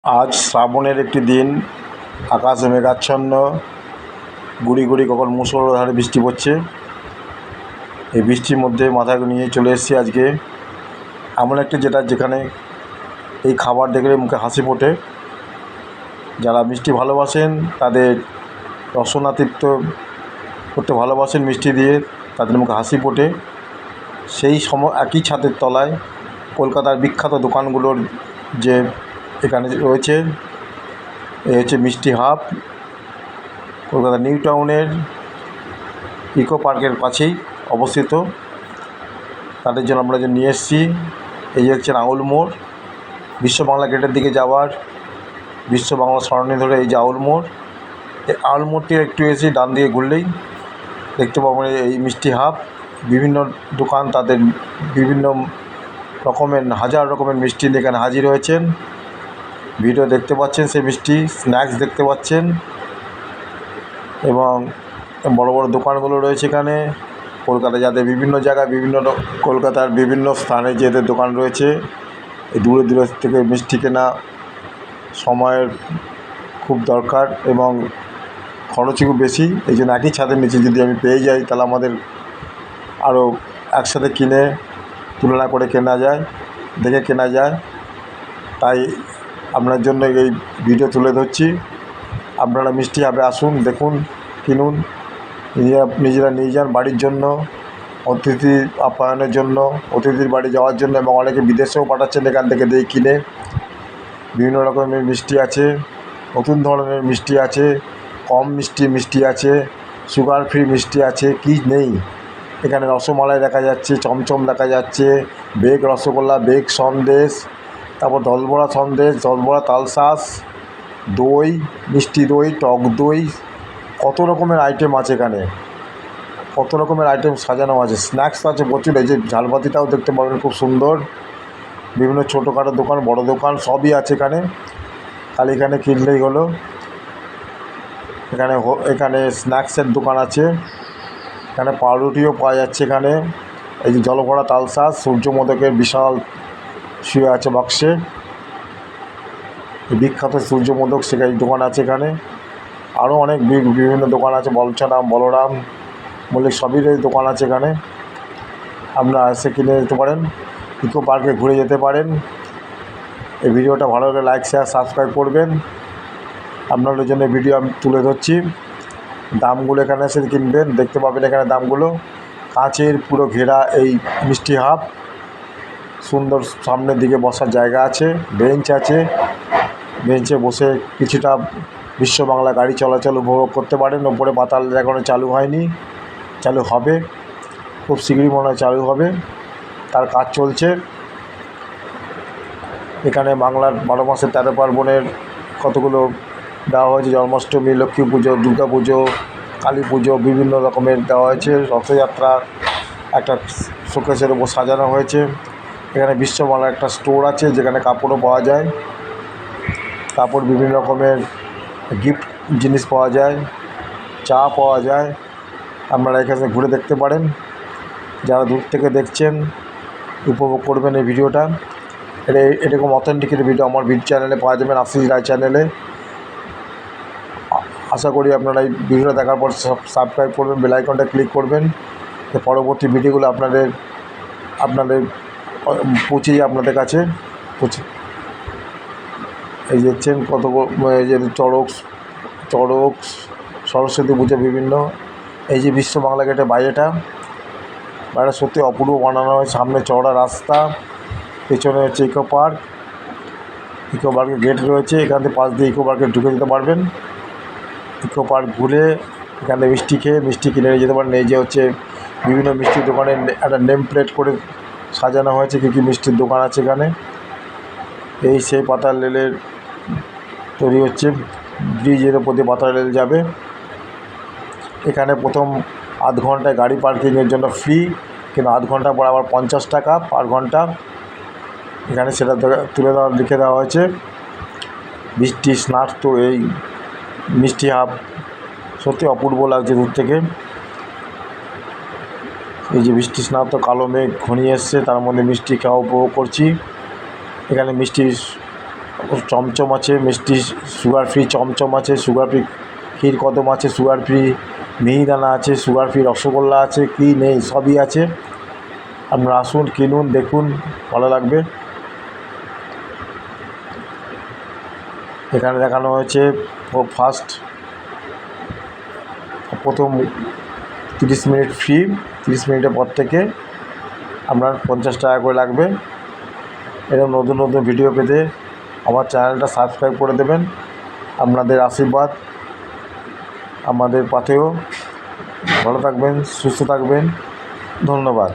আজ শ্রাবণের একটি দিন, আকাশে মেঘাচ্ছন্ন, গুড়ি গুড়ি কখন মুষলধারে বৃষ্টি পড়ছে। এই বৃষ্টির মধ্যে মাথা নিয়ে চলে এসেছি আজকে এমন একটি যেখানে এই খাবার দেখলে মুখে হাসি ফোটে। যারা মিষ্টি ভালোবাসেন, তাদের রসনাতৃপ্ত করতে ভালোবাসেন মিষ্টি দিয়ে, তাদের মুখে হাসি ফোটে। সেই একই ছাদের তলায় কলকাতার বিখ্যাত দোকানগুলোর যে এখানে রয়েছে, এই হচ্ছে মিষ্টি হাব, কলকাতা নিউ টাউনের ইকো পার্কের কাছেই অবস্থিত। তাদের জন্য আমরা যে নিয়ে এসেছি, এই হচ্ছে আউল মোড়, বিশ্ব বাংলা গেটের দিকে যাওয়ার বিশ্ব বাংলা সরণি ধরে এই যে আউল মোড়। এই আউল মোড়টির একটু এসে ডান দিকে ঘুরলেই দেখতে পাবেন এই মিষ্টি হাব। বিভিন্ন দোকান তাদের বিভিন্ন রকমের হাজার রকমের মিষ্টি নিয়ে এখানে হাজির হয়েছেন। ভিডিও দেখতে পাচ্ছেন, সেই মিষ্টি স্ন্যাক্স দেখতে পাচ্ছেন, এবং বড় বড় দোকানগুলো রয়েছে এখানে। কলকাতা যাদের বিভিন্ন জায়গায় কলকাতার বিভিন্ন স্থানে যে এদের দোকান রয়েছে, এই দূরে দূরে থেকে মিষ্টি কেনা সময়ের খুব দরকার এবং খরচও খুব বেশি। এই জন্য একই ছাদের নিচে যদি আমি পেয়ে যাই, তাহলে আমাদের আরও একসাথে কিনে তুলনা করে কেনা যায়, দেখে কেনা যায়। তাই আপনার জন্য এই ভিডিও তুলে ধরছি। আপনারা মিষ্টি হাবে আসুন, দেখুন, কিনুন, নিজেরা নিয়ে যান বাড়ির জন্য, অতিথি আপ্যায়নের জন্য, অতিথির বাড়ি যাওয়ার জন্য, এবং অনেকে বিদেশেও পাঠাচ্ছেন এখান থেকে দিয়ে কিনে। বিভিন্ন রকমের মিষ্টি আছে, নতুন ধরনের মিষ্টি আছে, কম মিষ্টি আছে, সুগার ফ্রি মিষ্টি আছে, কি নেই এখানে। রসমালাই দেখা যাচ্ছে, চমচম দেখা যাচ্ছে, বেগ রসগোল্লা, বেগ সন্দেশ, তারপর দশবড়া সন্দেশ, দশবড়া তালশাঁস, দই, মিষ্টি দই, টক দই, কত রকমের আইটেম আছে এখানে, কত রকমের আইটেম সাজানো আছে। স্ন্যাক্স আছে প্রচুর। এই যে ঝালবাতিটাও দেখতে পাবেন, খুব সুন্দর। বিভিন্ন ছোটোখাটো দোকান, বড় দোকান সবই আছে এখানে, খালি এখানে কিনলেই হলো। এখানে স্ন্যাক্সের দোকান আছে, এখানে পাউরুটিও পাওয়া যাচ্ছে এখানে। এই যে জলভরা তালশাঁস, সূর্যমোদকের বিশাল শুয়ে আছে বাক্সে, বিখ্যাত সূর্যমোদক সেখানে দোকান আছে এখানে। আরও অনেক বিভিন্ন দোকান আছে, বলছারাম, বলরাম, মল্লিক, সবেরই দোকান আছে এখানে। আপনারা এসে কিনে যেতে পারেন, ইকো পার্কে ঘুরে যেতে পারেন। এই ভিডিওটা ভালো লাগলে লাইক, শেয়ার, সাবস্ক্রাইব করবেন। আপনাদের জন্য ভিডিও আমি তুলে ধরছি। দামগুলো এখানে এসে কিনবেন, দেখতে পাবেন এখানে দামগুলো। কাঁচের পুরো ঘেরা এই মিষ্টি হাব, সুন্দর সামনের দিকে বসার জায়গা আছে, বেঞ্চ আছে, বেঞ্চে বসে কিছুটা বিশ্ব বাংলা গাড়ি চলাচল উপভোগ করতে পারেন। ওপরে পাতাল এখনও চালু হয়নি, চালু হবে খুব শীঘ্রই, মনে হয় চালু হবে, তার কাজ চলছে। এখানে বাংলার 12 মাসের 13 পার্বণের কতগুলো দেওয়া হয়েছে, জন্মাষ্টমী, লক্ষ্মী পুজো, দুর্গা পুজো, কালী পুজো, বিভিন্ন রকমের দেওয়া হয়েছে। রথযাত্রা একটা শোকেসের উপর সাজানো হয়েছে। এখানে বিশ্ব বাংলার একটা স্টোর আছে, যেখানে কাপড়ও পাওয়া যায়, কাপড়, বিভিন্ন রকমের গিফট জিনিস পাওয়া যায়, চা পাওয়া যায়। আপনারা এখানে ঘুরে দেখতে পারেন। যারা দূর থেকে দেখছেন, উপভোগ করবেন এই ভিডিওটা। এরকম অথেন্টিক ভিডিও আমার চ্যানেলে পাওয়া যাবেন, আশিস রায় চ্যানেলে। আশা করি আপনারা এই ভিডিওটা দেখার পর সাবস্ক্রাইব করবেন, বেল আইকনটা ক্লিক করবেন, পরবর্তী ভিডিওগুলো আপনাদের পৌঁছে যায় আপনাদের কাছে। এই দেখছেন কত, এই যে চড়ক, সরস্বতী পুজো, বিভিন্ন। এই যে বিশ্ব বাংলা গেটের বাইরেটা সত্যি অপূর্ব বানানো হয়। সামনে চওড়া রাস্তা, পেছনে হচ্ছে ইকো পার্কের গেট রয়েছে। এখান থেকে পাশ দিয়ে ইকো পার্কে ঢুকে যেতে পারবেন। ইকো পার্ক ঘুরে এখানে মিষ্টি খেয়ে মিষ্টি কিনে নিয়ে যেতে পারেন। এই যে হচ্ছে বিভিন্ন মিষ্টির দোকানে একটা নেম প্লেট করে সাজানো হয়েছে, কী কী মিষ্টির দোকান আছে এখানে। এই সেই পাতাল রেলের তৈরি হচ্ছে, ব্রিজের ওপর দিয়ে পাতাল রেল যাবে। এখানে প্রথম আধ ঘন্টায় গাড়ি পার্কিংয়ের জন্য ফ্রি, কিন্তু আধ ঘন্টা পর আবার 50 টাকা পার ঘন্টা। এখানে সেটা লিখে দেওয়া হয়েছে। বৃষ্টি স্নাত তো এই মিষ্টি হাব সত্যি অপূর্ব লাগছে দূর থেকে। এই যে বৃষ্টি স্নাত, কালো মেঘ ঘনিয়ে এসছে, তার মধ্যে মিষ্টি খাওয়া উপভোগ করছি। এখানে মিষ্টির চমচম আছে, মিষ্টি সুগার ফ্রি চমচম আছে, সুগার ফ্রি ক্ষীর কদম আছে, সুগার ফ্রি মিহিদানা আছে, সুগার ফ্রি রসগোল্লা আছে, কী নেই সবই আছে। আপনারা আসুন, কিনুন, দেখুন, ভালো লাগবে। এখানে দেখানো হয়েছে প্রথম 30 মিনিট ফ্রি, 30 মিনিটের পর থেকে আপনার 50 টাকা করে লাগবে। এরকম নতুন নতুন ভিডিও পেতে আমার চ্যানেলটা সাবস্ক্রাইব করে দেবেন। আপনাদের আশীর্বাদ আমাদের পাথেয়। ভালো থাকবেন, সুস্থ থাকবেন, ধন্যবাদ।